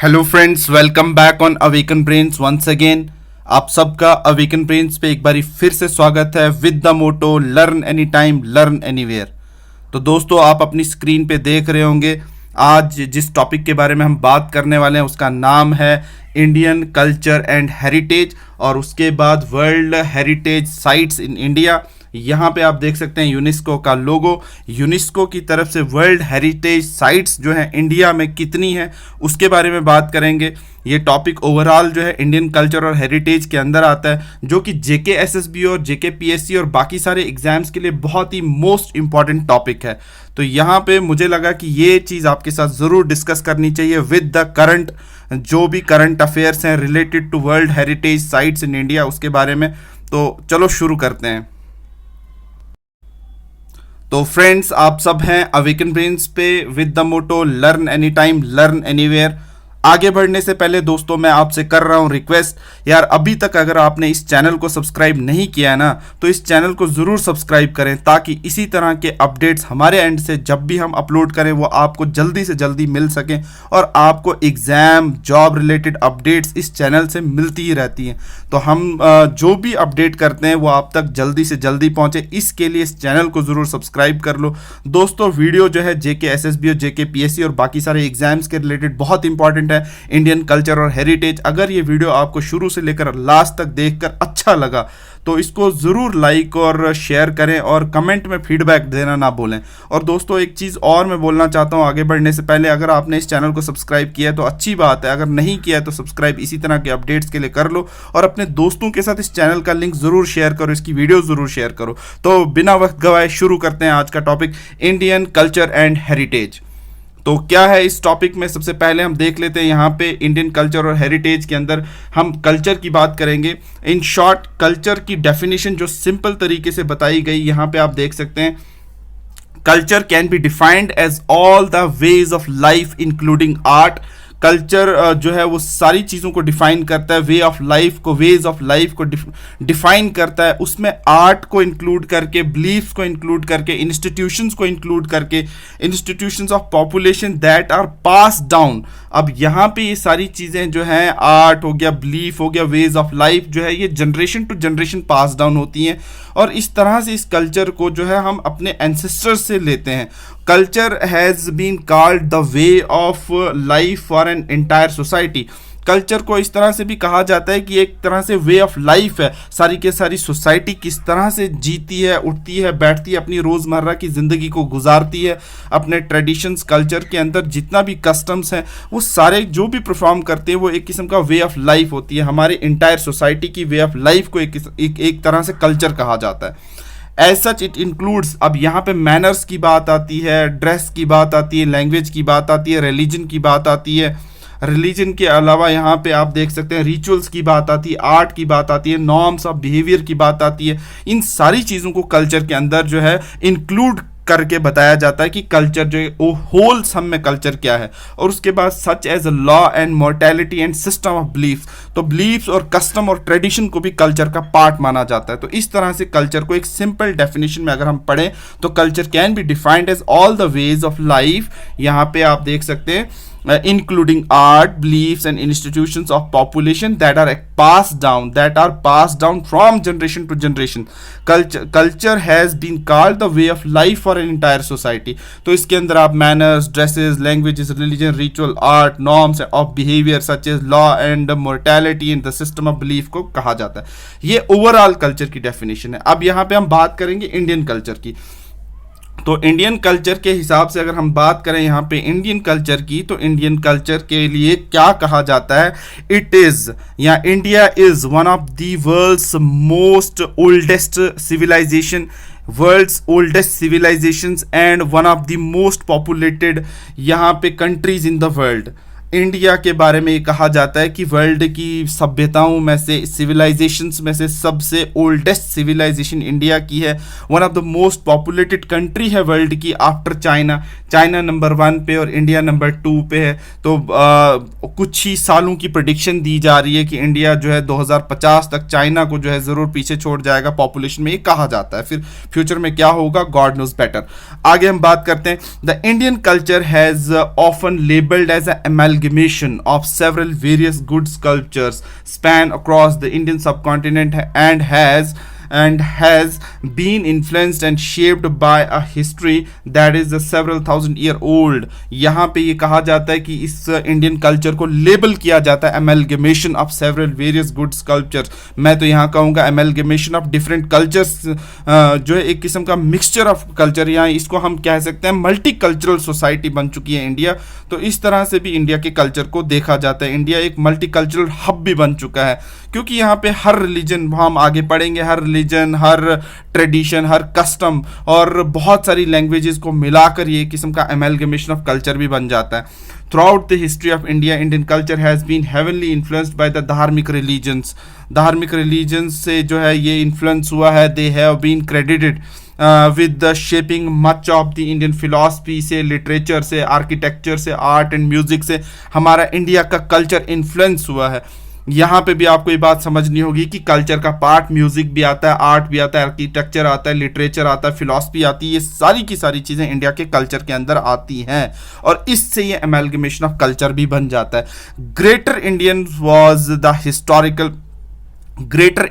Hello friends, welcome back on awaken brains once again. आप सबका awaken brains पे एक बारी फिर से स्वागत है with the motto learn any time learn anywhere. तो दोस्तों, आप अपनी स्क्रीन पे देख रहे होंगे आज जिस टॉपिक के बारे में हम बात करने वाले हैं उसका नाम है इंडियन कल्चर एंड हेरिटेज, और उसके बाद world heritage sites in India. यहाँ पे आप देख सकते हैं यूनेस्को का लोगो। यूनेस्को की तरफ से वर्ल्ड हेरिटेज साइट्स जो है इंडिया में कितनी है उसके बारे में बात करेंगे। ये टॉपिक ओवरऑल जो है इंडियन कल्चर और हेरिटेज के अंदर आता है, जो कि जेके एसएसबी और जेके पीएससी और बाकी सारे एग्जाम्स के लिए बहुत ही मोस्ट इंपॉर्टेंट टॉपिक है। तो यहाँ पे मुझे लगा कि ये चीज़ आपके साथ ज़रूर डिस्कस करनी चाहिए विद द करंट, जो भी करंट अफेयर्स हैं related to world heritage sites in India उसके बारे में। तो चलो शुरू करते हैं। तो फ्रेंड्स, आप सब हैं अवेकन ब्रेन्स पे with the motto learn any time learn anywhere. आगे बढ़ने से पहले दोस्तों मैं आपसे कर रहा हूं रिक्वेस्ट, यार अभी तक अगर आपने इस चैनल को सब्सक्राइब नहीं किया है ना, तो इस चैनल को ज़रूर सब्सक्राइब करें ताकि इसी तरह के अपडेट्स हमारे एंड से जब भी हम अपलोड करें वो आपको जल्दी से जल्दी मिल सकें, और आपको एग्ज़ाम जॉब रिलेटेड अपडेट्स इस चैनल से मिलती ही रहती हैं। तो हम जो भी अपडेट करते हैं वो आप तक जल्दी से जल्दी पहुँचे, इसके लिए इस चैनल को ज़रूर सब्सक्राइब कर लो। दोस्तों, वीडियो जो है जेके एसएसबी और जेके पीएससी और बाकी सारे एग्जाम्स के रिलेटेड बहुत इंपॉर्टेंट है, इंडियन कल्चर और हेरिटेज। अगर ये वीडियो आपको शुरू से लेकर लास्ट तक देखकर अच्छा लगा तो इसको ज़रूर लाइक और शेयर करें, और कमेंट में फीडबैक देना ना भूलें। और दोस्तों, एक चीज़ और मैं बोलना चाहता हूँ आगे बढ़ने से पहले, अगर आपने इस चैनल को सब्सक्राइब किया है तो अच्छी बात है, अगर नहीं किया है तो सब्सक्राइब इसी तरह के अपडेट्स के लिए कर लो, और अपने दोस्तों के साथ इस चैनल का लिंक ज़रूर शेयर करो, इसकी वीडियो ज़रूर शेयर करो। तो बिना वक्त गवाए शुरू करते हैं आज का topic Indian culture and heritage. तो क्या है इस टॉपिक में, सबसे पहले हम देख लेते हैं। यहाँ पे इंडियन कल्चर और हेरिटेज के अंदर हम कल्चर की बात करेंगे। इन शॉर्ट, कल्चर की डेफिनेशन जो सिंपल तरीके से बताई गई यहाँ पे आप देख सकते हैं। Culture can be defined as all the ways of life including art. Culture जो है वो सारी चीज़ों को डिफाइन करता है, वे ऑफ लाइफ को, वेज ऑफ लाइफ को डिफाइन करता है। उसमें आर्ट को इंक्लूड करके, बिलीफ्स को इंक्लूड करके, इंस्टीट्यूशंस को इंक्लूड करके, institutions of population that are pass down. अब यहाँ पे ये सारी चीज़ें जो हैं, आर्ट हो गया, बिलीफ हो गया, वेज ऑफ लाइफ जो है, ये generation to generation pass down होती हैं, और इस तरह से इस कल्चर को जो है हम अपने एंसेस्टर्स से लेते हैं। Culture has been called the way of life for an entire society. Culture को इस तरह से भी कहा जाता है कि एक तरह से वे ऑफ लाइफ है, सारी के सारी सोसाइटी किस तरह से जीती है, उठती है, बैठती है, अपनी रोज़मर्रा की ज़िंदगी को गुजारती है, अपने ट्रेडिशंस, कल्चर के अंदर जितना भी कस्टम्स हैं वो सारे जो भी परफॉर्म करते हैं वो एक किस्म का वे ऑफ लाइफ होती है। हमारे इंटायर सोसाइटी की वे ऑफ लाइफ को एक तरह से कल्चर कहा जाता है। एज सच इट इंक्लूड्स, अब यहाँ पे मैनर्स की बात आती है, ड्रेस की बात आती है, लैंग्वेज की बात आती है, रिलीजन की बात आती है। रिलीजन के अलावा यहाँ पे आप देख सकते हैं रिचुअल्स की बात आती है, आर्ट की बात आती है, नॉर्म्स ऑफ बिहेवियर की बात आती है। इन सारी चीज़ों को कल्चर के अंदर जो है इंक्लूड करके बताया जाता है कि कल्चर जो है वो होल सम में कल्चर क्या है। और उसके बाद such as a law and mortality and system of beliefs, तो बिलीफ्स और कस्टम और ट्रेडिशन को भी कल्चर का पार्ट माना जाता है। तो इस तरह से कल्चर को एक सिंपल डेफिनेशन में अगर हम पढ़ें तो culture can be defined as all the ways of life. यहाँ पे आप देख सकते हैं including art, beliefs and institutions of population that are passed down from generation to generation. Culture has been called the way of life for an entire society. तो इसके अंदर आप manners, dresses, languages, religion, ritual, art, norms of behavior such as law and mortality and the system of belief को कहा जाता है। ये overall culture की डेफिनेशन है। अब यहाँ पे हम बात करेंगे इंडियन कल्चर की। तो इंडियन कल्चर के हिसाब से अगर हम बात करें यहाँ पे इंडियन कल्चर की, तो इंडियन कल्चर के लिए क्या कहा जाता है, इट इज़ या India is one of the world's most oldest civilisation, world's oldest civilisations and one of the most populated यहाँ पे countries in the world. India के बारे में ये कहा जाता है कि वर्ल्ड की सभ्यताओं में से, सिविलाइजेशंस में से सबसे ओल्डेस्ट सिविलाइजेशन इंडिया की है। One of the most populated country है वर्ल्ड की आफ्टर चाइना। चाइना नंबर 1 पे और इंडिया नंबर 2 पे है। तो कुछ ही सालों की प्रेडिक्शन दी जा रही है कि इंडिया जो है 2050 तक चाइना को जो है ज़रूर पीछे छोड़ जाएगा पॉपुलेशन में, ये कहा जाता है। फिर फ्यूचर में क्या होगा, गॉड नोज बेटर। आगे हम बात करते हैं। The Indian culture has often labelled as a amalgamation of several various good sculptures span across the Indian subcontinent and has been influenced and shaped by a history that is a several thousand year old. यहाँ पे ये कहा जाता है कि इस Indian culture को label किया जाता है amalgamation of several various good sculptures. मैं तो यहाँ कहूँगा amalgamation of different cultures, जो है एक किस्म का मिक्सचर ऑफ कल्चर. यहाँ इसको हम कह सकते हैं मल्टी कल्चरल सोसाइटी बन चुकी है इंडिया. तो इस तरह से भी इंडिया के कल्चर को देखा जाता है. इंडिया एक मल्टी कल्चरल हब भी बन चुका है, क्योंकि यहाँ पे हर रिलीजन, हम आगे पढ़ेंगे, हर रिलीजन, हर ट्रेडिशन, हर कस्टम और बहुत सारी लैंग्वेजेस को मिलाकर ये किस्म का एमलगमेशन ऑफ कल्चर भी बन जाता है. Through the history of India, Indian culture has been heavenly influenced by the धार्मिक रिलीजन्स. धार्मिक रिलीजन्स से जो है ये इन्फ्लुएंस हुआ है. They have been credited with the shaping much of the Indian philosophy से, लिटरेचर से, आर्किटेक्चर से, आर्ट एंड म्यूजिक से हमारा इंडिया का कल्चर इन्फ्लुएंस हुआ है. यहाँ पे भी आपको ये बात समझनी होगी कि कल्चर का पार्ट म्यूजिक भी आता है, आर्ट भी आता है, आर्किटेक्चर आता है, लिटरेचर आता है, फिलॉसफी आती है. ये सारी की सारी चीज़ें इंडिया के कल्चर के अंदर आती हैं और इससे ये एमलगमेशन ऑफ कल्चर भी बन जाता है. Greater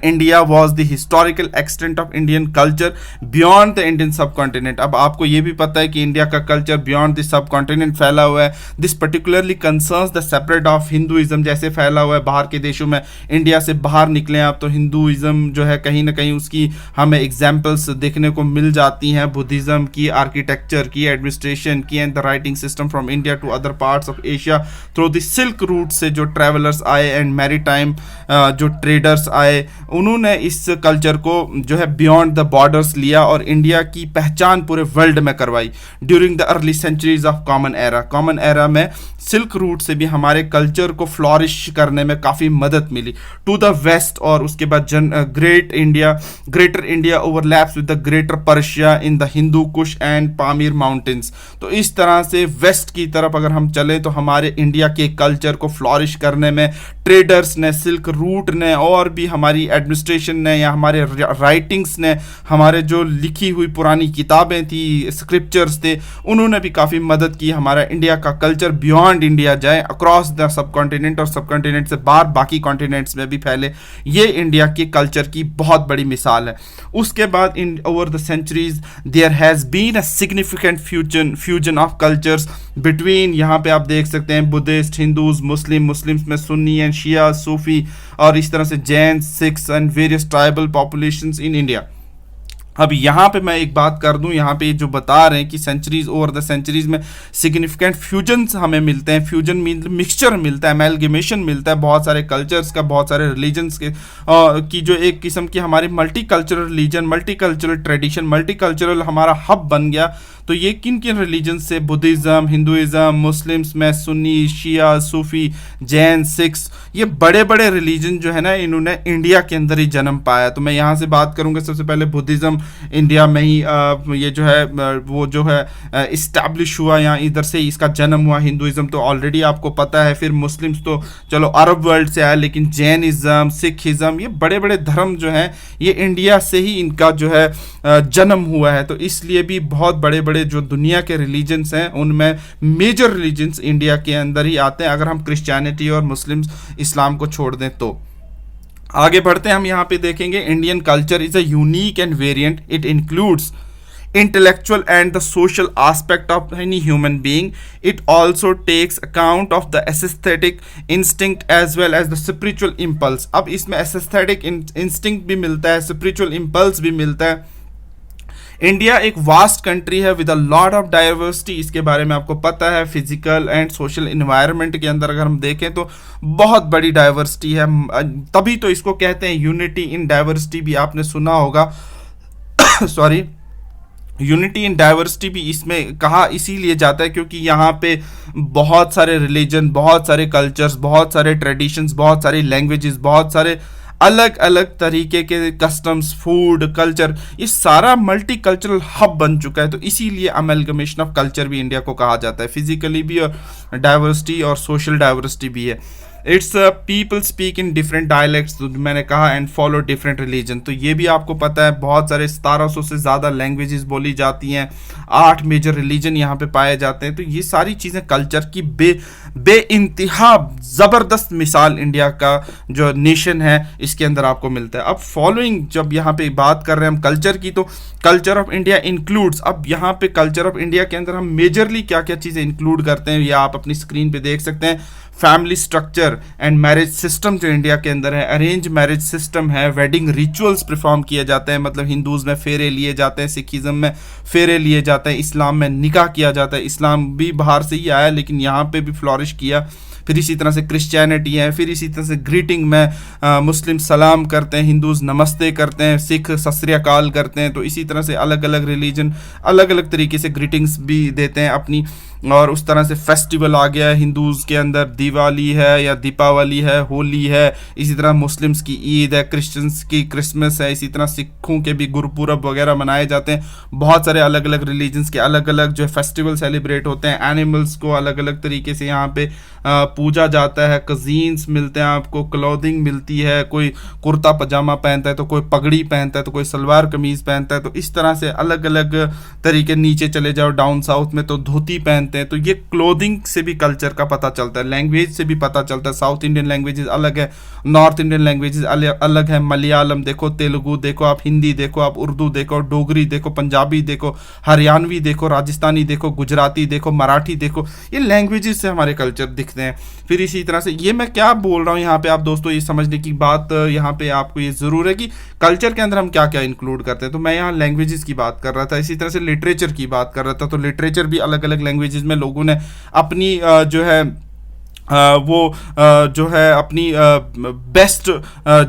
India was the historical extent of Indian culture beyond the Indian subcontinent. अब आपको ये भी पता है कि इंडिया का कल्चर बियॉन्ड द सबकॉन्टिनेंट फैला हुआ है. This particularly concerns the separate of Hinduism. जैसे फैला हुआ है बाहर के देशों में, इंडिया से बाहर निकले आप तो हिंदुइज्म जो है कहीं ना कहीं उसकी हमें एग्जाम्पल्स देखने को मिल जाती हैं. बुद्धिज़्म की, आर्किटेक्चर की, एडमिनिस्ट्रेशन की and the writing system from India to other parts of Asia through the silk route से जो ट्रैवलर्स आए एंड मैरी टाइम जो ट्रेडर्स आए, उन्होंने इस कल्चर को जो है बियॉन्ड द बॉर्डर्स लिया और इंडिया की पहचान पूरे वर्ल्ड में करवाई. During the early centuries of common era में सिल्क रूट से भी हमारे कल्चर को फ्लॉरिश करने में काफ़ी मदद मिली. टू द वेस्ट और उसके बाद greater India overlaps with the greater Persia in the Hindu Kush and Pamir mountains. तो इस तरह से वेस्ट की तरफ अगर हम चलें तो हमारे इंडिया के कल्चर को फ्लॉरिश करने में ट्रेडर्स ने, सिल्क रूट ने और भी हमारी एडमिनिस्ट्रेशन ने या हमारे राइटिंग्स ने, हमारे जो लिखी हुई पुरानी किताबें थी, स्क्रिप्चर्स थे, उन्होंने भी काफ़ी मदद की. हमारा इंडिया का कल्चर बियॉन्ड इंडिया जाए, अक्रॉस द सबकॉन्टिनेंट और सबकॉन्टिनेंट से बाहर बाकी कॉन्टिनेंट्स में भी फैले. ये इंडिया के कल्चर की बहुत बड़ी मिसाल है. उसके बाद in over the centuries there has been a significant fusion of cultures between, यहाँ पे आप देख सकते हैं बुद्धिस्ट, हिंदूज, मुस्लिम्स में सुन्नी एंड शिया, सूफी और इस तरह से Jain, Sikhs and various tribal populations in India. अब यहाँ पे मैं एक बात कर दूं, यहाँ पे जो बता रहे हैं कि सेंचुरीज ओवर द सेंचुरीज में सिग्निफिकेंट फ्यूजन्स हमें मिलते हैं. फ्यूजन मीन मिक्सचर मिलता है, एमलगमेशन मिलता है बहुत सारे कल्चर्स का, बहुत सारे रिलीजन्स के की जो एक किस्म की हमारी multi cultural religion, multi cultural tradition, multi cultural हमारा हब बन गया. तो ये किन किन रिलीजन से, बुद्धिज़्म, हिंदुइज़्म, मुस्लिम्स में सुन्नी, शिया, सूफी, जैन, सिख्स, ये बड़े बड़े रिलीजन जो है ना इन्होंने इंडिया के अंदर ही जन्म पाया. तो मैं यहाँ से बात करूँगा सबसे पहले बुद्धिज़्म इंडिया में ही ये जो है वो जो है इस्टेब्लिश हुआ, यहाँ इधर से इसका जन्म हुआ. हिंदुइज़्म तो ऑलरेडी आपको पता है, फिर मुस्लिम्स तो चलो अरब वर्ल्ड से आया, लेकिन जैनिज़्म, सिखिज़्म, ये बड़े बड़े धर्म जो हैं ये इंडिया से ही इनका जो है जन्म हुआ है. तो इसलिए भी बहुत बड़े बड़े जो दुनिया के रिलीजन्स हैं उनमें मेजर रिलीजन्स इंडिया के अंदर ही आते हैं, अगर हम क्रिश्चियनिटी और मुस्लिम्स, इस्लाम को छोड़ दें तो. आगे बढ़ते हैं, हम यहाँ पे देखेंगे Indian culture is a unique end variant. It includes intellectual and the social aspect of any human being. It also takes account of the aesthetic instinct as well as the spiritual impulse. अब इसमें aesthetic instinct भी मिलता है, spiritual impulse भी मिलता है. India एक vast country है with a lot of diversity. इसके बारे में आपको पता है, फिजिकल एंड सोशल इन्वायरमेंट के अंदर अगर हम देखें तो बहुत बड़ी डाइवर्सिटी है. तभी तो इसको कहते हैं यूनिटी इन डाइवर्सिटी, भी आपने सुना होगा. सॉरी, यूनिटी इन डाइवर्सिटी भी इसमें कहा इसीलिए जाता है क्योंकि यहाँ पे बहुत सारे रिलीजन, बहुत सारे कल्चर्स, बहुत सारे ट्रेडिशंस, बहुत सारी लैंग्वेजेस, बहुत सारे अलग अलग तरीके के कस्टम्स, फूड, कल्चर, ये सारा मल्टी कल्चरल हब बन चुका है. तो इसीलिए अमेलगमेशन ऑफ कल्चर भी इंडिया को कहा जाता है. फिजिकली भी और डाइवर्सिटी और सोशल डाइवर्सिटी भी है. It's people speak in different dialects, तो मैंने कहा, एंड फॉलो डिफरेंट रिलीजन। तो ये भी आपको पता है, बहुत सारे 1700 से ज़्यादा लैंग्वेजेस बोली जाती हैं, 8 मेजर रिलीजन यहाँ पे पाए जाते हैं। तो ये सारी चीज़ें कल्चर की बे इंतहा ज़बरदस्त मिसाल इंडिया का जो नेशन है इसके अंदर आपको मिलता है। अब फॉलोइंग, जब यहाँ पे बात कर रहे हैं हम कल्चर की, तो कल्चर ऑफ इंडिया इंक्लूड्स, अब यहाँ पे कल्चर ऑफ इंडिया के अंदर हम मेजरली क्या क्या चीज़ें इंक्लूड करते हैं, ये आप अपनी स्क्रीन पे देख सकते हैं। Family structure and marriage system जो इंडिया के अंदर है, अरेंज मैरिज सिस्टम है, वेडिंग रिचुअल्स परफॉर्म किए जाते हैं, मतलब हिंदूज़ में फेरे लिए जाते हैं, सिखिज़म में फेरे लिए जाते हैं, इस्लाम में निकाह किया जाता है। इस्लाम भी बाहर से ही आया लेकिन यहाँ पे भी फ्लॉरिश किया। फिर इसी तरह से क्रिश्चियनिटी है, फिर इसी तरह से ग्रीटिंग में मुस्लिम सलाम करते हैं, हिंदूज़ नमस्ते करते हैं, सिख सत श्री अकाल करते हैं। तो इसी तरह से अलग अलग रिलीजन अलग अलग तरीके से ग्रीटिंग्स भी देते हैं अपनी। और उस तरह से फेस्टिवल आ गया है हिंदूज़ के अंदर, दिवाली है या दीपावली है, होली है, इसी तरह मुस्लिम्स की ईद है, क्रिश्चियंस की क्रिसमस है, इसी तरह सिखों के भी गुरपुरब वगैरह मनाए जाते हैं। बहुत सारे अलग अलग रिलीजन्स के अलग अलग जो है फेस्टिवल सेलिब्रेट होते हैं। एनिमल्स को अलग अलग तरीके से यहाँ पे पूजा जाता है, कज़ीन्स मिलते हैं आपको, क्लोथिंग मिलती है, कोई कुर्ता पजामा पहनता है तो कोई पगड़ी पहनता है तो कोई सलवार कमीज़ पहनता है। तो इस तरह से अलग अलग तरीके, नीचे चले जाओ डाउन साउथ में तो धोती पहनते हैं। तो ये क्लोथिंग से भी कल्चर का पता चलता है, लैंग्वेज से भी पता चलता है। साउथ इंडियन लैंग्वेजेस अलग है, नॉर्थ इंडियन लैंग्वेजेस अलग है। मलयालम देखो, तेलुगु देखो, आप हिंदी देखो, आप उर्दू देखो, डोगरी देखो, पंजाबी देखो, हरियाणवी देखो, राजस्थानी देखो, गुजराती देखो, मराठी देखो, ये लैंग्वेजेस से हमारे कल्चर दिखते हैं। फिर इसी तरह से, ये मैं क्या बोल रहा हूँ यहाँ पे आप दोस्तों, ये समझने की बात यहाँ पे आपको ये ज़रूर है कि कल्चर के अंदर हम क्या क्या इंक्लूड करते हैं। तो मैं यहाँ लैंग्वेजेस की बात कर रहा था, इसी तरह से लिटरेचर की बात कर रहा था। तो लिटरेचर भी अलग अलग लैंग्वेजेस में लोगों ने अपनी जो है जो है अपनी बेस्ट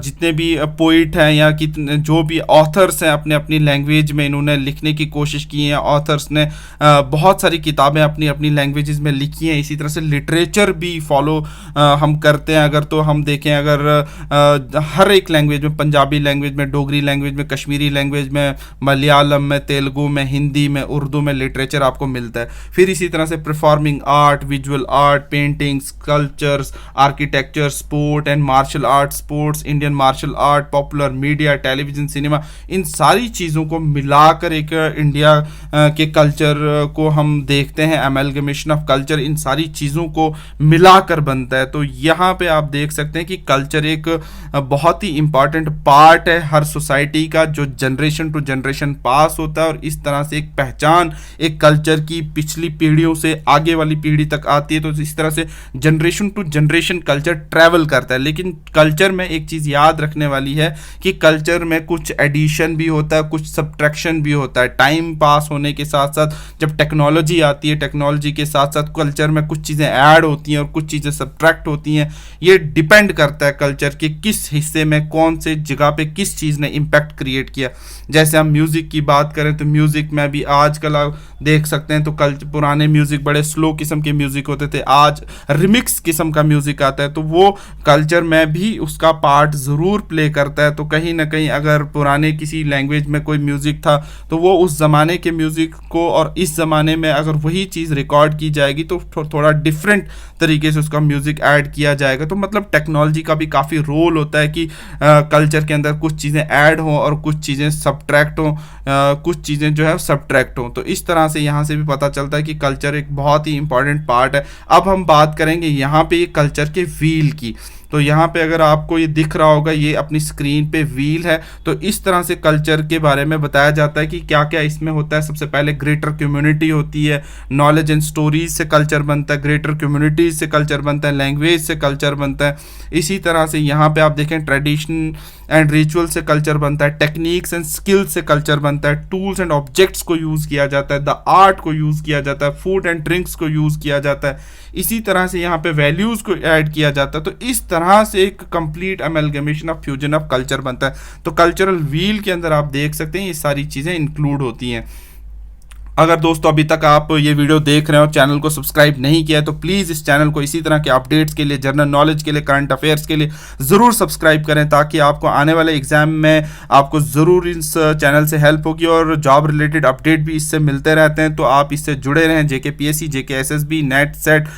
जितने भी पोइट हैं या कितने जो भी ऑथर्स हैं अपने अपनी लैंग्वेज में इन्होंने लिखने की कोशिश की है। ऑथर्स ने बहुत सारी किताबें अपनी अपनी लैंग्वेजेस में लिखी हैं। इसी तरह से लिटरेचर भी फॉलो हम करते हैं। अगर तो हम देखें, अगर हर एक लैंग्वेज में, पंजाबी लैंग्वेज में, डोगरी लैंग्वेज में, कश्मीरी लैंग्वेज में, मलयालम में, तेलुगु में, हिंदी में, उर्दू में लिटरेचर आपको मिलता है। फिर इसी तरह से performing art, visual art, paintings, cultures, architecture, sport and martial art, sports, Indian martial art, popular media, television, cinema, इन सारी चीज़ों को मिलाकर एक इंडिया के कल्चर को हम देखते हैं। एमलगमेशन ऑफ कल्चर इन सारी चीज़ों को मिलाकर बनता है। तो यहाँ पे आप देख सकते हैं कि कल्चर एक बहुत ही इंपॉर्टेंट पार्ट है हर सोसाइटी का, जो जनरेशन टू जनरेशन पास होता है। और इस तरह से एक पहचान एक कल्चर की पिछली पीढ़ियों से आगे वाली पीढ़ी तक आती है। तो इस तरह से generation to generation culture travel करता है। लेकिन कल्चर में एक चीज़ याद रखने वाली है कि कल्चर में कुछ एडिशन भी होता है, कुछ सब्ट्रैक्शन भी होता है। टाइम पास होने के साथ साथ जब टेक्नोलॉजी आती है, टेक्नोलॉजी के साथ साथ कल्चर में कुछ चीज़ें ऐड होती हैं और कुछ चीज़ें सब्ट्रैक्ट होती हैं। ये डिपेंड करता है कल्चर के किस हिस्से में, कौन से जगह पे किस चीज़ ने इम्पैक्ट क्रिएट किया। जैसे हम म्यूज़िक की बात करें तो म्यूज़िक में भी आजकल आप देख सकते हैं तो पुराने म्यूज़िक बड़े स्लो किस्म के म्यूज़िक होते थे, आज रिमिक्स किस्म का म्यूज़िक आता है। तो वो कल्चर में भी उसका पार्ट ज़रूर प्ले करता है। तो कहीं ना कहीं अगर पुराने किसी लैंग्वेज में कोई म्यूज़िक था तो वो उस ज़माने के म्यूज़िक को, और इस ज़माने में अगर वही चीज़ रिकॉर्ड की जाएगी तो थोड़ा डिफरेंट तरीके से उसका म्यूज़िक ऐड किया जाएगा। तो मतलब टेक्नोलॉजी का भी काफ़ी रोल होता है कि कल्चर के अंदर कुछ चीज़ें ऐड हों और कुछ चीज़ें सब्ट्रैक्ट हों, कुछ चीज़ें जो है सब्ट्रैक्ट हों। तो इस तरह से यहाँ से भी पता चलता है कि कल्चर एक बहुत ही इंपॉर्टेंट पार्ट है। अब हम बात करेंगे यहाँ पे कल्चर के व्हील की। तो यहाँ पे अगर आपको ये दिख रहा होगा, ये अपनी स्क्रीन पे व्हील है। तो इस तरह से कल्चर के बारे में बताया जाता है कि क्या क्या इसमें होता है। सबसे पहले ग्रेटर कम्युनिटी होती है, नॉलेज एंड स्टोरीज से कल्चर बनता है, ग्रेटर कम्युनिटीज से कल्चर बनता है, लैंग्वेज से कल्चर बनता है। इसी तरह से यहाँ पे आप देखें ट्रेडिशन एंड रिचुअल से कल्चर बनता है, टेक्निक्स एंड स्किल्स से कल्चर बनता है, टूल्स एंड ऑब्जेक्ट्स को यूज़ किया जाता है, द आर्ट को यूज़ किया जाता है, फूड एंड ड्रिंक्स को यूज़ किया जाता है। इसी तरह से यहाँ पे वैल्यूज़ को ऐड किया जाता है। तो इस तरह से एक complete amalgamation of fusion of culture बनता है। तो कल्चरल व्हील के अंदर आप देख सकते हैं ये सारी चीज़ें इंक्लूड होती हैं। अगर दोस्तों अभी तक आप ये वीडियो देख रहे हो और चैनल को सब्सक्राइब नहीं किया है तो प्लीज़ इस चैनल को इसी तरह के अपडेट्स के लिए, जनरल नॉलेज के लिए, करंट अफेयर्स के लिए ज़रूर सब्सक्राइब करें, ताकि आपको आने वाले एग्जाम में आपको ज़रूर इस चैनल से हेल्प होगी और जॉब रिलेटेड अपडेट भी इससे मिलते रहते हैं। तो आप इससे जुड़े रहें। JKPSC, JKSSB, net set,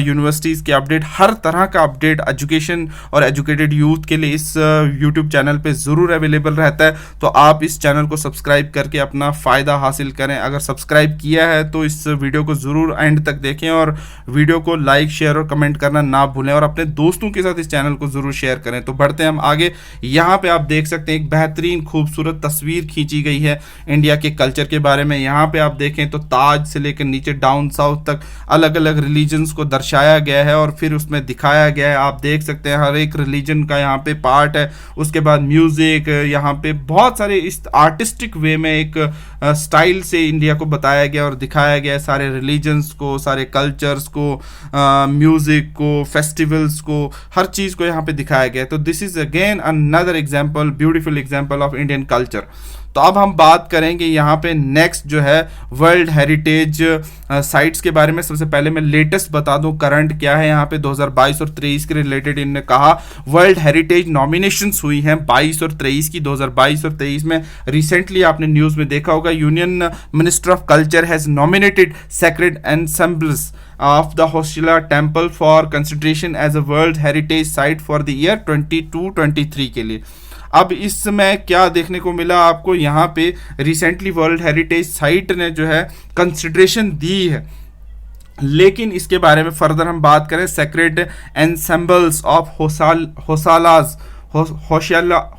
universities के अपडेट, हर तरह का अपडेट एजुकेशन और एजुकेटेड यूथ के लिए इस यूट्यूब चैनल पर ज़रूर अवेलेबल रहता है। तो आप इस चैनल को सब्सक्राइब करके अपना फ़ायदा हासिल करें। अगर सब्सक्राइब किया है तो इस वीडियो को ज़रूर एंड तक देखें और वीडियो को लाइक, शेयर और कमेंट करना ना भूलें और अपने दोस्तों के साथ इस चैनल को ज़रूर शेयर करें। तो बढ़ते हैं हम आगे। यहाँ पे आप देख सकते हैं एक बेहतरीन खूबसूरत तस्वीर खींची गई है इंडिया के कल्चर के बारे में। यहाँ पे आप देखें तो ताज से लेकर नीचे डाउन साउथ तक अलग अलग रिलीजन्स को दर्शाया गया है और फिर उसमें दिखाया गया है। आप देख सकते हैं हर एक रिलीजन का यहाँ पे पार्ट है। उसके बाद म्यूज़िक, यहाँ पे बहुत सारे इस आर्टिस्टिक वे में एक स्टाइल से इंडिया को बताया गया और दिखाया गया है, सारे रिलीजन्स को, सारे कल्चर्स को, म्यूज़िक को, फेस्टिवल्स को, हर चीज़ को यहाँ पे दिखाया गया है। तो this is again another example, beautiful example of Indian culture. तो अब हम बात करेंगे यहाँ पे नेक्स्ट जो है वर्ल्ड हेरिटेज साइट्स के बारे में। सबसे पहले मैं लेटेस्ट बता दूं करंट क्या है। यहाँ पे 2022 और 23 के रिलेटेड इन्होंने कहा वर्ल्ड हेरिटेज नॉमिनेशंस हुई हैं 22 और 23 की। 2022 और 23 में रिसेंटली आपने न्यूज़ में देखा होगा union minister of culture has nominated sacred ensembles of the Hoshila Temple for consideration as a World Heritage Site for the year 22-23 के लिए। अब इसमें क्या देखने को मिला आपको, यहाँ पे रिसेंटली वर्ल्ड हेरिटेज साइट ने जो है कंसिडरेशन दी है, लेकिन इसके बारे में फर्दर हम बात करें sacred ensembles of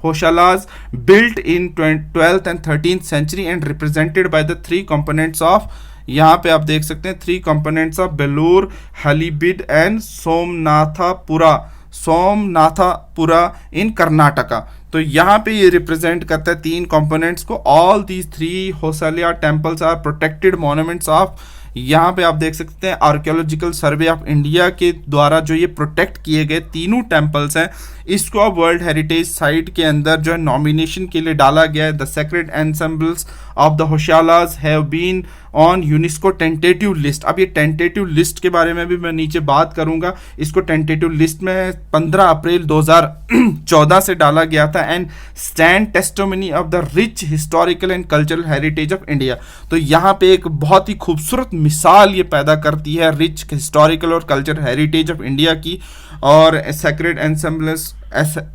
Hoshalas built in 12th and 13th century and represented by the three components of, यहाँ पे आप देख सकते हैं, 3 components of बेलूर, हलीबीड एंड सोमनाथापुरा इन कर्नाटका। तो यहाँ पे ये रिप्रेजेंट करता है 3 कंपोनेंट्स को। All these 3 Hoysala temples are protected monuments of, यहाँ पे आप देख सकते हैं आर्कियोलॉजिकल सर्वे ऑफ इंडिया के द्वारा जो ये प्रोटेक्ट किए गए तीनों टेम्पल्स हैं, इसको अब वर्ल्ड हेरिटेज साइट के अंदर जो है नॉमिनेशन के लिए डाला गया है। The sacred ensembles of the Hoysalas have been on UNESCO tentative list. अब ये टेंटेटिव लिस्ट के बारे में भी मैं नीचे बात करूंगा। इसको टेंटेटिव लिस्ट में 15 अप्रैल 2014 से डाला गया था and stand testimony of the rich historical and cultural heritage of India. तो यहाँ पे एक बहुत ही खूबसूरत मिसाल ये पैदा करती है रिच हिस्टोरिकल और कल्चरल हेरिटेज ऑफ इंडिया की। और सेक्रेड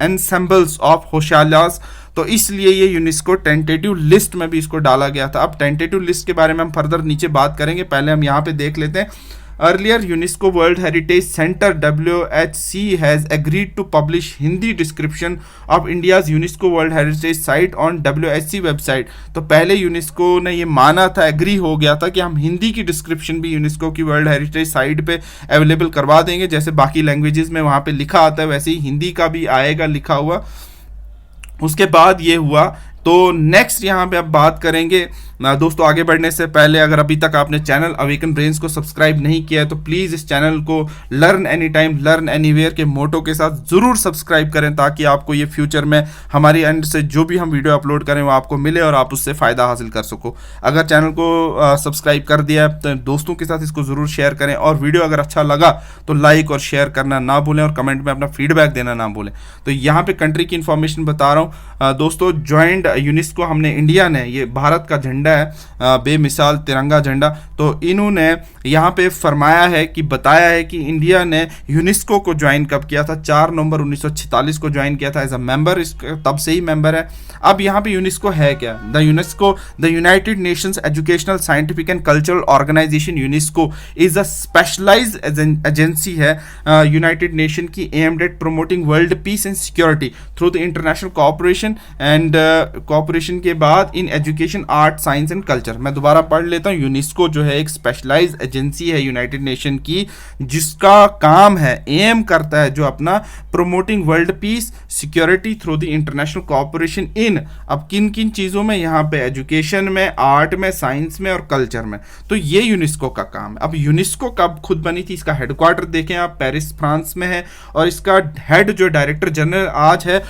एनसेम्बल्स ऑफ होशालास, तो इसलिए ये यूनेस्को टेंटेटिव लिस्ट में भी इसको डाला गया था। अब टेंटेटिव लिस्ट के बारे में हम फर्दर नीचे बात करेंगे, पहले हम यहाँ पे देख लेते हैं। Earlier UNESCO world heritage centre WHC has agreed to publish Hindi description of India's UNESCO world heritage site on WHC website. तो पहले यूनेस्को ने ये माना था, एग्री हो गया था कि हम हिंदी की डिस्क्रिप्शन भी यूनेस्को की वर्ल्ड हेरिटेज साइट पे अवेलेबल करवा देंगे। जैसे बाकी लैंग्वेजेस में वहाँ पे लिखा आता है वैसे ही हिंदी का भी आएगा लिखा हुआ। उसके बाद ये हुआ। तो नेक्स्ट यहाँ पे अब बात करेंगे दोस्तों, आगे बढ़ने से पहले अगर अभी तक आपने चैनल अवेकन ब्रेन्स को सब्सक्राइब नहीं किया है तो प्लीज़ इस चैनल को learn any time learn anywhere के मोटो के साथ ज़रूर सब्सक्राइब करें, ताकि आपको ये फ्यूचर में हमारी एंड से जो भी हम वीडियो अपलोड करें वो आपको मिले और आप उससे फ़ायदा हासिल कर सको। अगर चैनल को सब्सक्राइब कर दिया तो दोस्तों के साथ इसको ज़रूर शेयर करें और वीडियो अगर अच्छा लगा तो लाइक और शेयर करना ना भूलें और कमेंट में अपना फीडबैक देना ना भूलें। तो यहाँ पर कंट्री की इन्फॉर्मेशन बता रहा हूँ दोस्तों। ज्वाइंट यूनेस्को हमने, इंडिया ने, ये भारत का झंडा है बेमिसाल तिरंगा झंडा, तो इन्होंने यहाँ पे फरमाया है कि बताया है कि इंडिया ने यूनेस्को को ज्वाइन कब किया था, 4 नवंबर 1946 को ज्वाइन किया था एज अ मेंबर। तब से ही मेंबर है। अब यहाँ पे यूनेस्को है क्या? The UNESCO, the United Nations educational scientific and cultural organisation, UNESCO is a specialised agency है यूनाइटेड नेशन की, aimed at promoting world peace and security through the international cooperation and cooperation के बाद in education, art, science and culture. मैं दोबारा पढ़ लेता हूँ। UNESCO जो है एक स्पेशलाइज्ड एजेंसी है यूनाइटेड नेशन की, जिसका काम है, एम करता है जो अपना promoting world piece security through the international cooperation इन, अब किन किन चीज़ों में, यहाँ पे एजुकेशन में, आर्ट में, साइंस में और कल्चर में। तो ये यूनेस्को का काम है। अब यूनेस्को कब खुद बनी थी, इसका हेडक्वार्टर देखें आप, पेरिस फ्रांस में है और इसका हेड जो डायरेक्टर जनरल आज है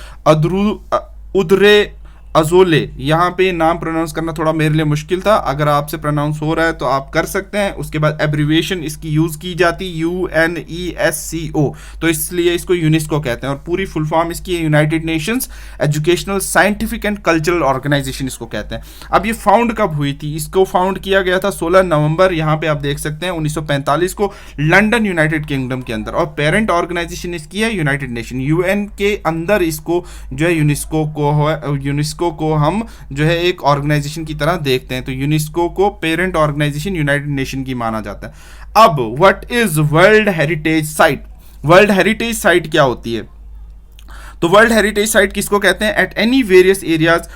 अजोले। यहाँ पे नाम प्रोनाउंस करना थोड़ा मेरे लिए मुश्किल था, अगर आपसे प्रोनाउंस हो रहा है तो आप कर सकते हैं। उसके बाद एब्रीविएशन इसकी यूज़ की जाती UNESCO, तो इसलिए इसको यूनेस्को कहते हैं। और पूरी फुल फॉर्म इसकी United Nations educational scientific and cultural organisation इसको कहते हैं। अब ये फाउंड कब हुई थी? इसको फाउंड किया गया था 16 नवंबर, यहाँ पे आप देख सकते हैं 1945 को, लंदन यूनाइटेड किंगडम के अंदर। और पेरेंट ऑर्गेनाइजेशन इसकी है यूनाइटेड नेशन, यूएन के अंदर इसको जो है यूनेस्को को हम जो है एक ऑर्गेनाइजेशन की तरह देखते हैं। तो यूनेस्को को पेरेंट ऑर्गेनाइजेशन यूनाइटेड नेशन की माना जाता है। अब what is world heritage site? World heritage site क्या होती है? तो वर्ल्ड हेरिटेज साइट किसको कहते हैं? At any various areas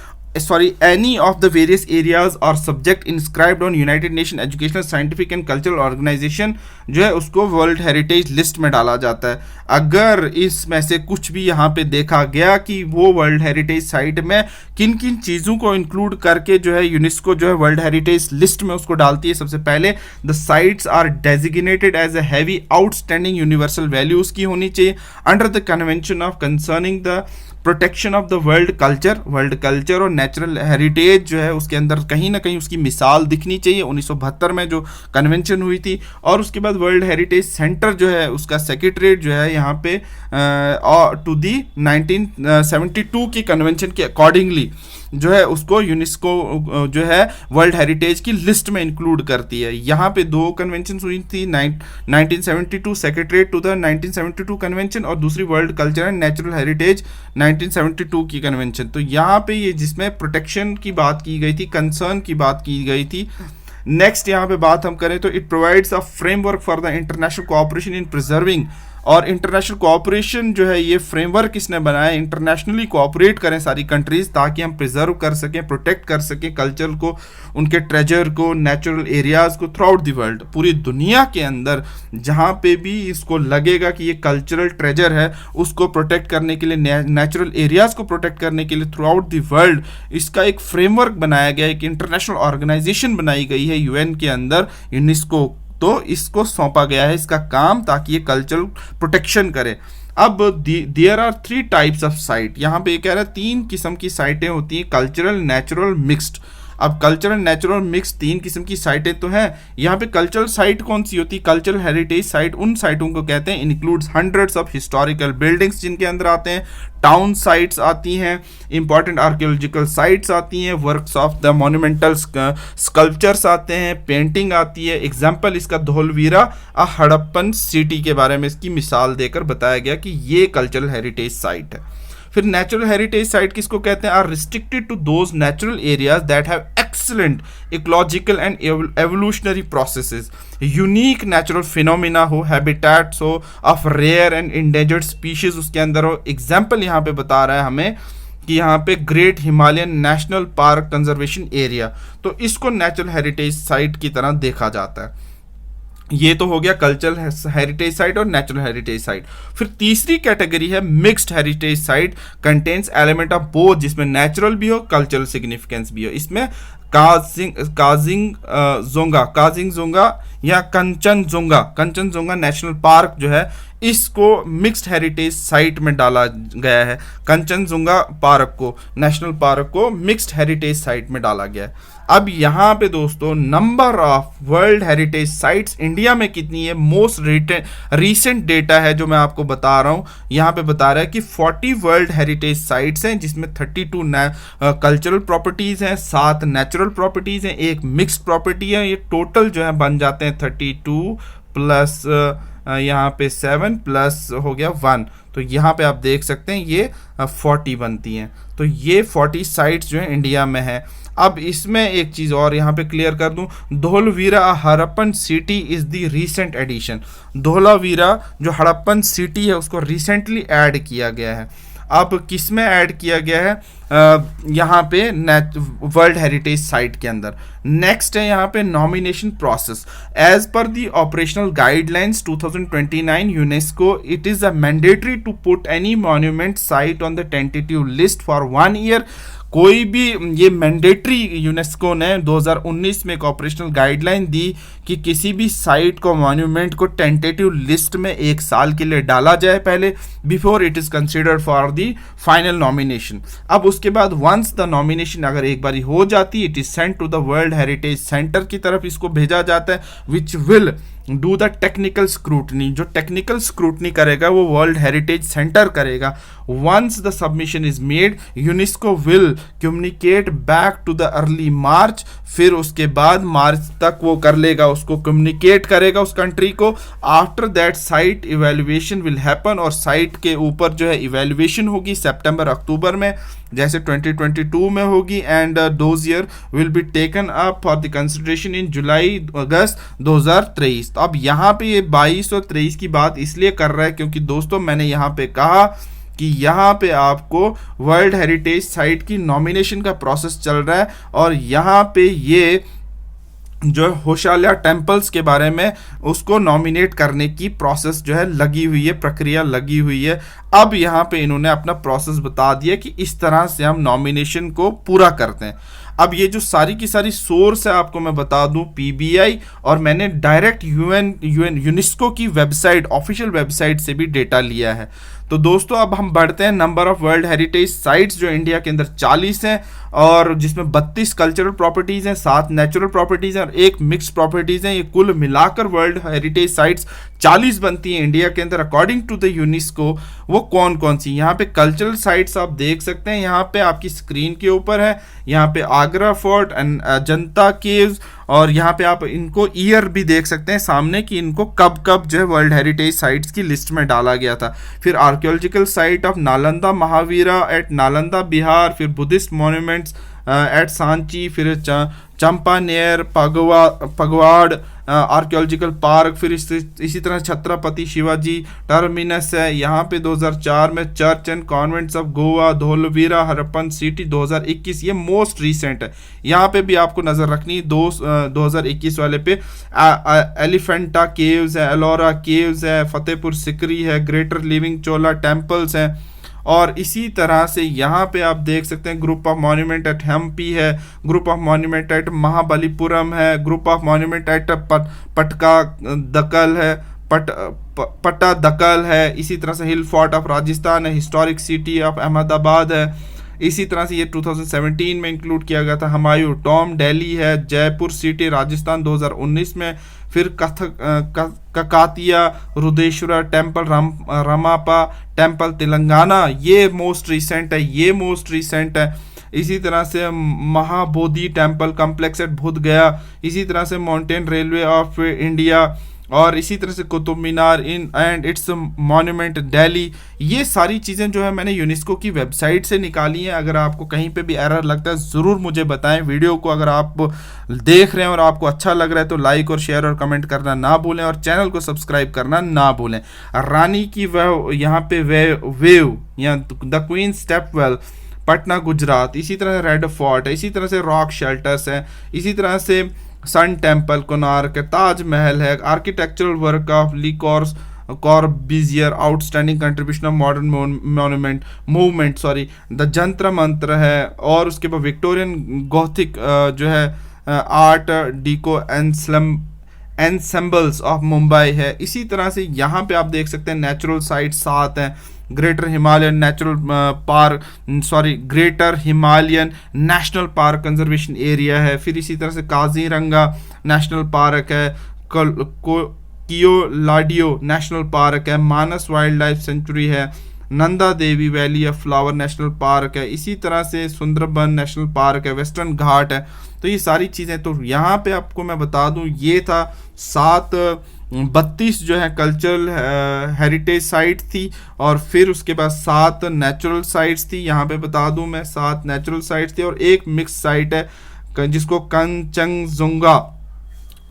any of the various areas or subject inscribed on United Nations Educational Scientific and Cultural Organization जो है उसको वर्ल्ड हेरिटेज लिस्ट में डाला जाता है। अगर इसमें से कुछ भी यहाँ पे देखा गया कि वो वर्ल्ड हेरिटेज साइट में किन किन चीज़ों को इंक्लूड करके जो है यूनेस्को जो है वर्ल्ड हेरिटेज लिस्ट में उसको डालती है। सबसे पहले the sites are designated as a heavy outstanding universal values की होनी चाहिए under the convention of concerning the protection of the world culture और नेचुरल हेरिटेज जो है उसके अंदर कहीं ना कहीं उसकी मिसाल दिखनी चाहिए। 1972 में जो कन्वेंशन हुई थी। और उसके बाद वर्ल्ड हेरिटेज सेंटर जो है उसका सेक्रेटरीट जो है यहाँ पे टू दी 1972 की कन्वेंशन के अकॉर्डिंगली जो है उसको यूनेस्को जो है वर्ल्ड हेरिटेज की लिस्ट में इंक्लूड करती है। यहाँ पे दो कन्वेंशन हुई थी, 1972 सेक्रेटरीट टू द 1972 कन्वेंशन, और दूसरी world culture and natural heritage 1972 की कन्वेंशन। तो यहाँ पे ये जिसमें प्रोटेक्शन की बात की गई थी, कंसर्न की बात की गई थी। नेक्स्ट यहाँ पे बात हम करें तो it provides a framework for the international cooperation in preserving, और इंटरनेशनल कोऑपरेशन जो है ये फ्रेमवर्क किसने बनाया? इंटरनेशनली कोऑपरेट करें सारी कंट्रीज ताकि हम प्रिजर्व कर सकें, प्रोटेक्ट कर सकें कल्चर को, उनके ट्रेजर को, नेचुरल एरियाज को थ्रू आउट द वर्ल्ड। पूरी दुनिया के अंदर जहाँ पे भी इसको लगेगा कि ये कल्चरल ट्रेजर है उसको प्रोटेक्ट करने के लिए, नेचुरल एरियाज को प्रोटेक्ट करने के लिए थ्रू आउट द वर्ल्ड इसका एक फ्रेमवर्क बनाया गया, एक इंटरनेशनल ऑर्गेनाइजेशन बनाई गई है यूएन के अंदर, यूनेस्को। तो इसको सौंपा गया है इसका काम ताकि ये कल्चरल प्रोटेक्शन करे। अब there are 3 types of site. यहाँ पे ये कह रहा है 3 किस्म की साइटें होती हैं, कल्चरल, नेचुरल, मिक्स्ड। अब कल्चरल, नेचुरल, मिक्स 3 किस्म की साइटें तो हैं। यहाँ पे कल्चरल साइट कौन सी होती है? कल्चरल हेरिटेज साइट उन साइटों को कहते हैं includes hundreds of historical buildings जिनके अंदर आते हैं, टाउन साइट्स आती हैं, इंपॉर्टेंट आर्कियोलॉजिकल साइट्स आती हैं, works of the monumental sculptures आते हैं, पेंटिंग आती है। एग्जाम्पल इसका धोलवीरा हड़प्पन सिटी के बारे में इसकी मिसाल देकर बताया गया कि ये कल्चरल हेरिटेज साइट है। फिर नेचुरल हेरिटेज साइट किसको कहते हैं? Are restricted to those natural areas that have excellent ecological and evolutionary processes, unique natural phenomena हो, हैबिटेट्स हो of rare and endangered species उसके अंदर हो। एग्जाम्पल यहाँ पे बता रहा है हमें कि यहाँ पे great Himalayan national park conservation area, तो इसको नेचुरल हेरिटेज साइट की तरह देखा जाता है। ये तो हो गया कल्चरल हेरिटेज साइट और नेचुरल हेरिटेज साइट। फिर तीसरी कैटेगरी है mixed heritage site, contains element of both, जिसमें नेचुरल भी हो, कल्चरल सिग्निफिकेंस भी हो। इसमें काजिंगजोंगा या कंचनजुंगा नेशनल पार्क जो है इसको मिक्स्ड हेरिटेज साइट में डाला गया है। कंचनजुंगा पार्क को, नेशनल पार्क को मिक्स्ड हेरिटेज साइट में डाला गया है। अब यहाँ पे दोस्तों number of world heritage sites India में कितनी है? मोस्ट रीसेंट डेटा है जो मैं आपको बता रहा हूँ, यहाँ पे बता रहा है कि 40 वर्ल्ड हेरिटेज साइट्स हैं जिसमें 32 कल्चरल प्रॉपर्टीज़ हैं, 7 नेचुरल प्रॉपर्टीज़ हैं, 1 मिक्स्ड प्रॉपर्टी है। ये टोटल जो है बन जाते हैं 32 प्लस यहाँ पे 7 प्लस हो गया 1, तो यहाँ पे आप देख सकते हैं ये 40 बनती हैं। तो ये 40 साइट्स जो है इंडिया में है। अब इसमें एक चीज़ और यहाँ पे क्लियर कर दूँ, Dholavira Harappan city is the recent addition. Dholavira जो हड़प्पन सिटी है उसको रिसेंटली ऐड किया गया है। अब किस में ऐड किया गया है? यहाँ पे वर्ल्ड हेरिटेज साइट के अंदर। नेक्स्ट है यहाँ पे nomination process. As per the operational guidelines 2029 UNESCO, it is a mandatory to put any monument site on the tentative list for 1 year. कोई भी ये मैंडेटरी यूनेस्को ने 2019 में एक ऑपरेशनल गाइडलाइन दी कि किसी भी साइट को, मॉन्यूमेंट को टेंटेटिव लिस्ट में 1 साल के लिए डाला जाए पहले, before it is considered for the final nomination. अब उसके बाद वंस द नॉमिनेशन अगर एक बारी हो जाती है, it is sent to the world heritage centre की तरफ इसको भेजा जाता है, which will do the technical scrutiny, जो टेक्निकल स्क्रूटनी करेगा वो वर्ल्ड हेरिटेज सेंटर करेगा। Once the submission is made, UNESCO will communicate back to the early March, फिर उसके बाद मार्च तक वो कर लेगा, उसको कम्युनिकेट करेगा उस कंट्री को। After that site evaluation will happen, और साइट के ऊपर जो है इवेल्युएशन होगी सितंबर अक्टूबर में, जैसे 2022 में होगी, and those year will be taken up for the consideration in July August 2023। तो अब यहाँ पे ये 22 और 23 की बात इसलिए कर रहा है क्योंकि दोस्तों मैंने यहाँ पे कहा कि यहाँ पे आपको वर्ल्ड हेरिटेज साइट की नॉमिनेशन का प्रोसेस चल रहा है, और यहाँ पे ये जो होशाल्या टेम्पल्स के बारे में उसको नॉमिनेट करने की प्रोसेस जो है लगी हुई है, प्रक्रिया लगी हुई है। अब यहाँ पे इन्होंने अपना प्रोसेस बता दिया कि इस तरह से हम नॉमिनेशन को पूरा करते हैं। अब ये जो सारी की सारी सोर्स है आपको मैं बता दूं, पीबीआई, और मैंने डायरेक्ट यूनेस्को की वेबसाइट, ऑफिशियल वेबसाइट से भी डेटा लिया है। तो दोस्तों अब हम बढ़ते हैं number of world heritage sites जो इंडिया के अंदर 40 हैं, और जिसमें 32 कल्चरल प्रॉपर्टीज हैं, 7 नेचुरल प्रॉपर्टीज हैं और 1 मिक्स प्रॉपर्टीज हैं। ये कुल मिलाकर वर्ल्ड हेरिटेज साइट्स 40 बनती हैं इंडिया के अंदर अकॉर्डिंग टू द यूनेस्को। वो कौन कौन सी, यहाँ पे कल्चरल साइट्स आप देख सकते हैं, यहाँ पे आपकी स्क्रीन के ऊपर है, यहाँ पे Agra fort and Ajanta caves, और यहाँ पे आप इनको ईयर भी देख सकते हैं सामने कि इनको कब कब जो है वर्ल्ड हेरिटेज साइट्स की लिस्ट में डाला गया था। फिर archaeological site of Nalanda Mahavira at Nalanda Bihar, फिर बुद्धिस्ट मॉन्यूमेंट्स एट सांची, फिर चंपानेर पगवाड़ आर्कियोलॉजिकल पार्क, फिर इसी तरह छत्रपति शिवाजी टर्मिनस है। यहाँ पे 2004 में church and convents of Goa, Dholavira Harappan city 2021, ये मोस्ट रीसेंट है, यहाँ पे भी आपको नज़र रखनी 2021 वाले पे। एलिफेंटा केव्स है, एलोरा केव्स है, फतेहपुर सिकरी है, ग्रेटर लिविंग चोला टेम्पल्स हैं, और इसी तरह से यहाँ पे आप देख सकते हैं group of monument at Hampi है, group of monument at Mahabalipuram है, ग्रुप ऑफ मॉन्यूमेंट एट पटका दकल है, पट्टादकल है, इसी तरह से हिल फोर्ट ऑफ राजस्थान है, हिस्टोरिक सिटी ऑफ अहमदाबाद है, इसी तरह से ये 2017 में इंक्लूड किया गया था। हुमायूं टॉम दिल्ली है, जयपुर सिटी राजस्थान 2019 में, फिर ककातिया रुद्रेश्वरा टेम्पल, रमापा टेम्पल तेलंगाना, ये मोस्ट रिसेंट है, इसी तरह से महाबोधि टेम्पल कम्प्लेक्स एट बोध गया, इसी तरह से माउंटेन रेलवे ऑफ इंडिया, और इसी तरह से Qutub Minar in and its monument Delhi. ये सारी चीज़ें जो है मैंने यूनेस्को की वेबसाइट से निकाली हैं। अगर आपको कहीं पे भी एरर लगता है ज़रूर मुझे बताएं। वीडियो को अगर आप देख रहे हैं और आपको अच्छा लग रहा है तो लाइक और शेयर और कमेंट करना ना भूलें, और चैनल को सब्सक्राइब करना ना भूलें। रानी की वेव, यहाँ पे वेव या the queen step well Patna Gujarat, इसी तरह रेड फोर्ट है, इसी तरह से रॉक शेल्टर्स हैं, इसी तरह से सन टेम्पल कोणार्क, ताजमहल है, architectural work of Le Corbusier, outstanding contribution of modern movement the Jantar Mantar है, और उसके बाद विक्टोरियन गॉथिक जो है art deco ensembles of Mumbai है। इसी तरह से यहाँ पे आप देख सकते हैं नेचुरल साइट 7 हैं, greater Himalayan greater Himalayan national park conservation area है, फिर इसी तरह से काजीरंगा नेशनल पार्क है, कियोलाडियो नेशनल पार्क है, मानस वाइल्ड लाइफ सेंचुरी है, Nanda Devi valley of flower national park है, इसी तरह से सुंदरबन नेशनल पार्क है, वेस्टर्न घाट है। तो ये सारी चीज़ें, तो यहाँ पे आपको मैं बता दूँ ये था 32 जो है कल्चरल हेरिटेज साइट थी, और फिर उसके बाद 7 नेचुरल साइट्स थी। यहाँ पे बता दूँ मैं 7 नेचुरल साइट्स थी और 1 मिक्स साइट है जिसको कंचनजुंगा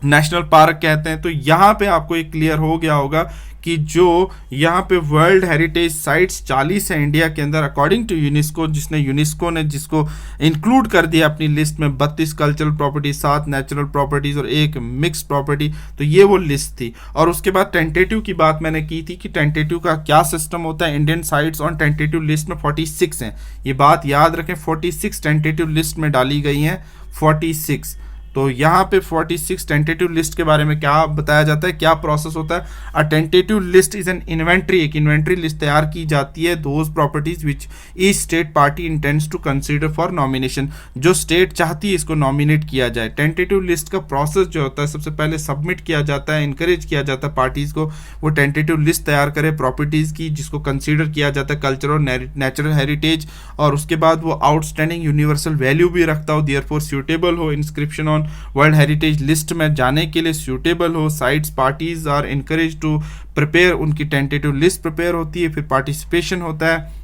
नेशनल पार्क कहते हैं। तो यहाँ पे आपको ये क्लियर हो गया होगा कि जो यहाँ पे वर्ल्ड हेरिटेज साइट्स 40 है इंडिया के अंदर अकॉर्डिंग टू यूनेस्को, यूनेस्को ने जिसको इंक्लूड कर दिया अपनी लिस्ट में 32 कल्चरल प्रॉपर्टी, 7 नेचुरल प्रॉपर्टीज और 1 मिक्स प्रॉपर्टी। तो ये वो लिस्ट थी। और उसके बाद टेंटेटिव की बात मैंने की थी कि टेंटेटिव का क्या सिस्टम होता है। Indian sites on tentative list में 46 हैं, ये बात याद रखें, 46 टेंटेटिव लिस्ट में डाली गई हैं, 46। तो यहाँ पे 46 टेंटेटिव लिस्ट के बारे में क्या बताया जाता है, क्या प्रोसेस होता है। A tentative list is an inventory, एक इन्वेंट्री लिस्ट तैयार की जाती है those properties which each state party intends to consider for nomination, जो स्टेट चाहती है इसको नॉमिनेट किया जाए। टेंटेटिव लिस्ट का प्रोसेस जो होता है, सबसे पहले सबमिट किया जाता है, इंकरेज किया जाता है पार्टीज को वो टेंटेटिव लिस्ट तैयार करे प्रॉपर्टीज की, जिसको कंसीडर किया जाता है कल्चर और नेचुरल हेरिटेज, और उसके बाद वो आउटस्टैंडिंग यूनिवर्सल वैल्यू भी रखता हो, देयरफॉर सूटेबल हो inscription on world heritage list में जाने के लिए सूटेबल हो। Sides parties are encourage to prepare, उनकी टेंटेटिव लिस्ट प्रिपेयर होती है, फिर पार्टिसिपेशन होता है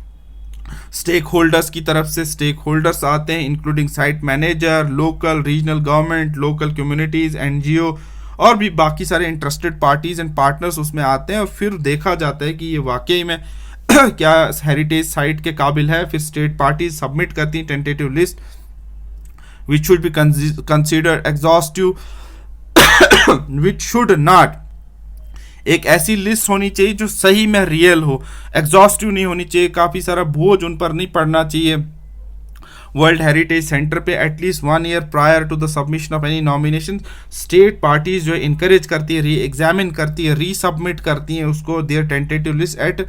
स्टेक होल्डर्स की तरफ से। स्टेक होल्डर्स आते हैं including site manager, local regional government, local communities, NGO और भी बाकी सारे इंटरेस्टेड पार्टीज एंड पार्टनर्स उसमें आते हैं, और फिर देखा जाता है कि ये वाकई में क्या हेरिटेज साइट के काबिल है। फिर स्टेट पार्टीज सबमिट करती हैं tentative list which should be considered exhaustive which should not, एक ऐसी लिस्ट होनी चाहिए जो सही में रियल हो, एग्जॉस्टिव नहीं होनी चाहिए, काफ़ी सारा बोझ उन पर नहीं पड़ना चाहिए। वर्ल्ड हेरिटेज सेंटर पे at least 1 year prior to the submission of any nomination state parties जो इनकरेज करती है, री एग्जामिन करती है, री सबमिट करती हैं उसको their tentative list at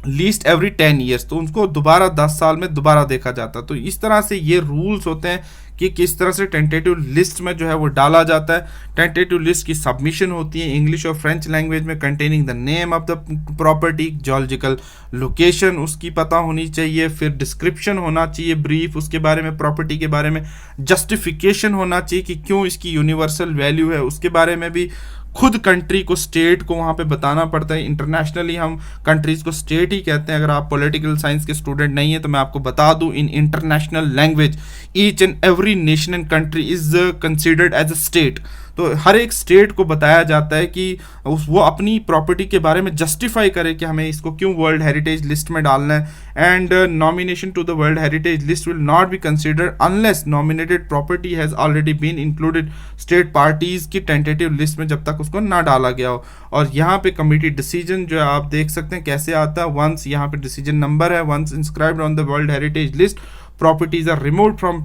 least every 10 years, तो उनको दोबारा 10 साल में दोबारा देखा जाता है। तो इस तरह से ये रूल्स होते हैं कि किस तरह से टेंटेटिव लिस्ट में जो है वो डाला जाता है। टेंटेटिव लिस्ट की सबमिशन होती है इंग्लिश और फ्रेंच लैंग्वेज में, containing the name of the property, geological location उसकी पता होनी चाहिए, फिर डिस्क्रिप्शन होना चाहिए ब्रीफ उसके बारे में, प्रॉपर्टी के बारे में, जस्टिफिकेशन होना चाहिए कि क्यों इसकी यूनिवर्सल वैल्यू है, उसके बारे में भी खुद कंट्री को, स्टेट को वहाँ पे बताना पड़ता है। इंटरनेशनली हम कंट्रीज को स्टेट ही कहते हैं। अगर आप पॉलिटिकल साइंस के स्टूडेंट नहीं है तो मैं आपको बता दूं, in international language each and every nation and country is considered as a state. तो हर एक स्टेट को बताया जाता है कि वो अपनी प्रॉपर्टी के बारे में जस्टिफाई करे कि हमें इसको क्यों वर्ल्ड हेरिटेज लिस्ट में डालना है। And nomination to the world heritage list will not be considered unless nominated property has already been included state parties की टेंटेटिव लिस्ट में, जब तक उसको ना डाला गया हो। और यहाँ पे कमिटी डिसीजन जो है आप देख सकते हैं कैसे आता है। वंस यहाँ पे डिसीजन नंबर है, once inscribed on the world heritage list properties are removed from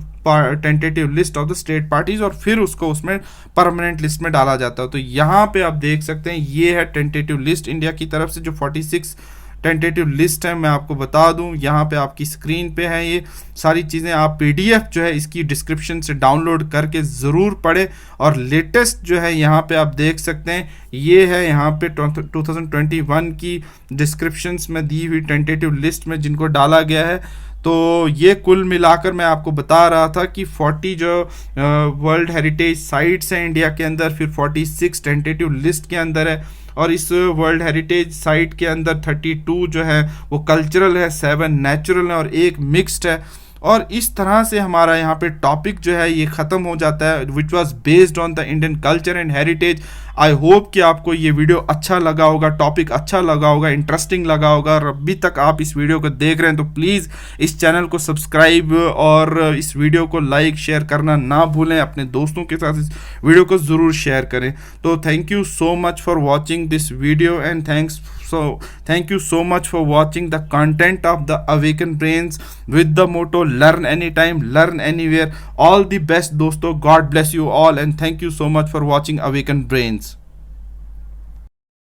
tentative list of the state parties, और फिर उसको उसमें परमानेंट लिस्ट में डाला जाता है। तो यहाँ पे आप देख सकते हैं ये है टेंटेटिव लिस्ट इंडिया की तरफ से जो 46 टेंटेटिव लिस्ट है। मैं आपको बता दूं यहाँ पे आपकी स्क्रीन पे है ये सारी चीज़ें। आप पीडीएफ जो है इसकी डिस्क्रिप्शन से डाउनलोड करके ज़रूर पढ़ें। और लेटेस्ट जो है यहाँ पे आप देख सकते हैं ये है यहाँ पे 2021 की डिस्क्रिप्शंस में दी हुई टेंटेटिव लिस्ट में जिनको डाला गया है। तो ये कुल मिलाकर मैं आपको बता रहा था कि 40 जो वर्ल्ड हेरिटेज साइट्स हैं इंडिया के अंदर, फिर 46 टेंटेटिव लिस्ट के अंदर है, और इस वर्ल्ड हेरिटेज साइट के अंदर 32 जो है वो कल्चरल है, 7 नेचुरल है और 1 मिक्स्ड है। और इस तरह से हमारा यहाँ पे टॉपिक जो है ये ख़त्म हो जाता है, which was based on the Indian culture and heritage. I hope कि आपको ये वीडियो अच्छा लगा होगा, टॉपिक अच्छा लगा होगा, इंटरेस्टिंग लगा होगा। और अभी तक आप इस वीडियो को देख रहे हैं तो प्लीज़ इस चैनल को सब्सक्राइब और इस वीडियो को लाइक शेयर करना ना भूलें। अपने दोस्तों के साथ इस वीडियो को ज़रूर शेयर करें। तो thank you so much for watching this video and thank you so much for watching the content of the Awaken Brains with the motto learn anytime, learn anywhere. All the best दोस्तों, God bless you all and thank you so much for watching Awaken Brains.